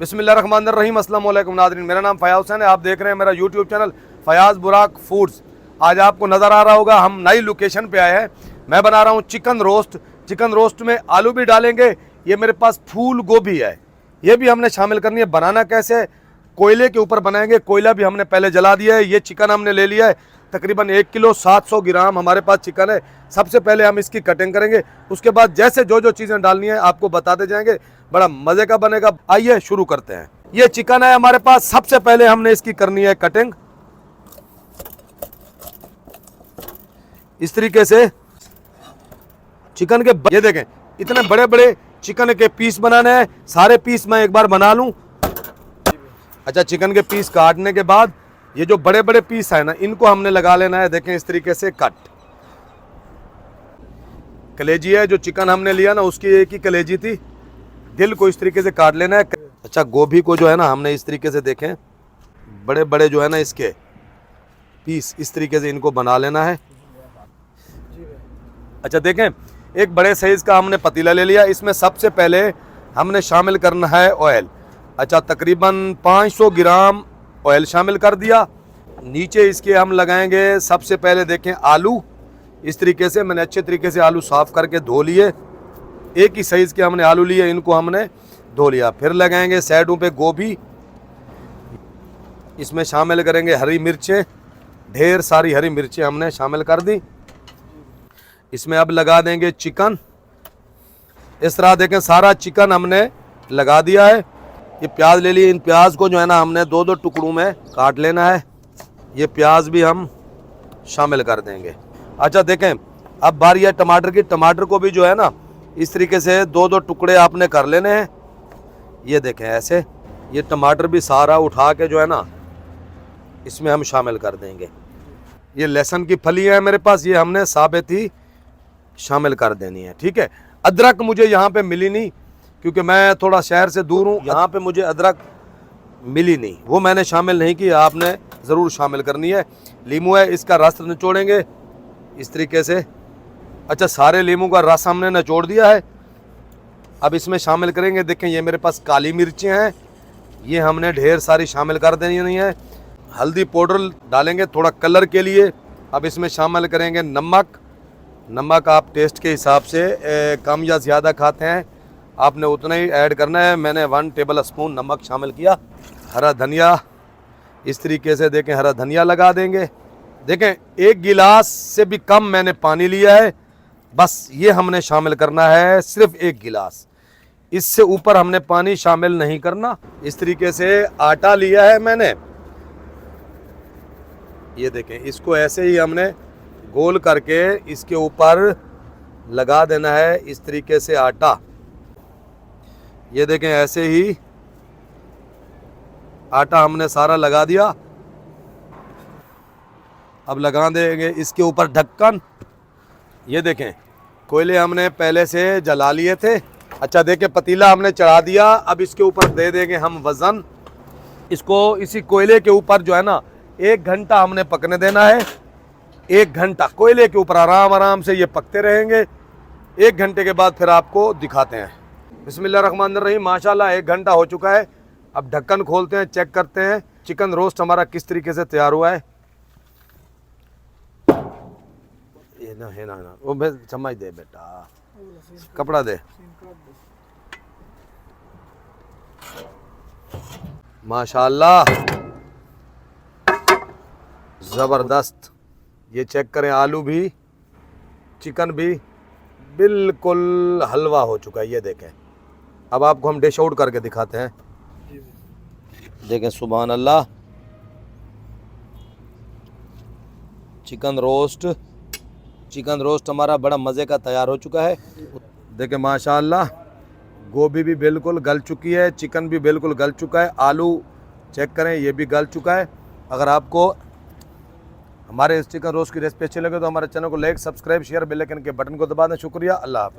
बिस्मिल्लाहिर्रहमानिर्रहीम। अस्सलाम वालेकुम नाज़रीन, मेरा नाम फ़याज़ हुसैन है। आप देख रहे हैं मेरा यूट्यूब चैनल फ़याज़ बुराक फूड्स। आज आपको नज़र आ रहा होगा हम नई लोकेशन पे आए हैं। मैं बना रहा हूँ चिकन रोस्ट। चिकन रोस्ट में आलू भी डालेंगे। ये मेरे पास फूल गोभी है, ये भी हमने शामिल करनी है। बनाना कैसे, कोयले के ऊपर बनाएंगे। कोयला भी हमने पहले जला दिया है। ये चिकन हमने ले लिया है तकरीबन 1 किलो 700 ग्राम हमारे पास चिकन है। सबसे पहले हम इसकी कटिंग करेंगे, उसके बाद जैसे जो जो चीज़ें डालनी है आपको बताते जाएंगे। बड़ा मज़े का बनेगा। आइए शुरू करते हैं। ये चिकन है हमारे पास। सबसे पहले हमने इसकी करनी है कटिंग इस तरीके से। चिकन के ये देखें, इतने बड़े बड़े चिकन के पीस बनाने हैं। सारे पीस मैं एक बार बना लूं। अच्छा, चिकन के पीस काटने के बाद ये जो बड़े बड़े पीस है ना, इनको हमने लगा लेना है। देखें इस तरीके से कट। कलेजी है जो चिकन हमने लिया ना, उसकी एक ही कलेजी थी। दिल को इस तरीके से काट लेना है। अच्छा, गोभी को जो है ना हमने इस तरीके से, देखें बड़े बड़े जो है ना इसके पीस, इस तरीके से इनको बना लेना है। अच्छा देखें, एक बड़े साइज का हमने पतीला ले लिया। इसमें सबसे पहले हमने शामिल करना है ऑयल। अच्छा, तकरीबन 500 ग्राम ऑयल शामिल कर दिया। नीचे इसके हम लगाएंगे सबसे पहले, देखें आलू इस तरीके से। मैंने अच्छे तरीके से आलू साफ़ करके धो लिए। एक ही साइज़ के हमने आलू लिए, इनको हमने धो लिया। फिर लगाएंगे साइडों पे गोभी। इसमें शामिल करेंगे हरी मिर्चें, ढेर सारी हरी मिर्चें हमने शामिल कर दी। इसमें अब लगा देंगे चिकन। इस तरह देखें सारा चिकन हमने लगा दिया है। ये प्याज ले लिए। इन प्याज को जो है ना हमने दो दो टुकड़ों में काट लेना है। ये प्याज भी हम शामिल कर देंगे। अच्छा देखें, अब बारी है टमाटर की। टमाटर को भी जो है ना इस तरीके से दो दो टुकड़े आपने कर लेने हैं। ये देखें ऐसे। ये टमाटर भी सारा उठा के जो है ना इसमें हम शामिल कर देंगे। ये लहसुन की फली है मेरे पास, ये हमने साबित ही शामिल कर देनी है। ठीक है। अदरक मुझे यहाँ पे मिली नहीं, क्योंकि मैं थोड़ा शहर से दूर हूँ। यहाँ पे मुझे अदरक मिली नहीं, वो मैंने शामिल नहीं की। आपने ज़रूर शामिल करनी है। लीमू है, इसका रस निचोड़ेंगे इस तरीके से। अच्छा, सारे लीमू का रस हमने निचोड़ दिया है। अब इसमें शामिल करेंगे, देखें ये मेरे पास काली मिर्चें हैं, ये हमने ढेर सारी शामिल कर देनी नहीं है। हल्दी पाउडर डालेंगे थोड़ा कलर के लिए। अब इसमें शामिल करेंगे नमक। नमक आप टेस्ट के हिसाब से कम या ज़्यादा खाते हैं, आपने उतना ही ऐड करना है। मैंने 1 टेबल स्पून नमक शामिल किया। हरा धनिया इस तरीके से, देखें हरा धनिया लगा देंगे। देखें 1 गिलास से भी कम मैंने पानी लिया है, बस ये हमने शामिल करना है, सिर्फ 1 गिलास। इससे ऊपर हमने पानी शामिल नहीं करना। इस तरीके से आटा लिया है मैंने। ये देखें, इसको ऐसे ही हमने गोल करके इसके ऊपर लगा देना है इस तरीके से आटा। ये देखें ऐसे ही आटा हमने सारा लगा दिया। अब लगा देंगे इसके ऊपर ढक्कन। ये देखें कोयले हमने पहले से जला लिए थे। अच्छा देखें, पतीला हमने चढ़ा दिया। अब इसके ऊपर दे देंगे हम वज़न। इसको इसी कोयले के ऊपर जो है ना 1 घंटा हमने पकने देना है। 1 घंटा कोयले के ऊपर आराम आराम से ये पकते रहेंगे। 1 घंटे के बाद फिर आपको दिखाते हैं। बिस्मिल्लाहिर्रहमानिर्रहीम। माशाल्लाह 1 घंटा हो चुका है। अब ढक्कन खोलते हैं, चेक करते हैं चिकन रोस्ट हमारा किस तरीके से तैयार हुआ है। ये ना है ना वो समझ दे बेटा, कपड़ा दे। माशाल्लाह ज़बरदस्त। ये चेक करें, आलू भी चिकन भी बिल्कुल हलवा हो चुका है। ये देखें। अब आपको हम डिश आउट करके दिखाते हैं। देखें सुभान अल्लाह, चिकन रोस्ट हमारा बड़ा मज़े का तैयार हो चुका है। देखें माशाल्लाह, गोभी भी बिल्कुल गल चुकी है, चिकन भी बिल्कुल गल चुका है, आलू चेक करें ये भी गल चुका है। अगर आपको हमारे इस चिकन रोस्ट की रेसिपी अच्छी लगे तो हमारे चैनल को like, subscribe, share, bell icon के बटन को दबा दें। शुक्रिया। अल्लाह हाफ़िज़।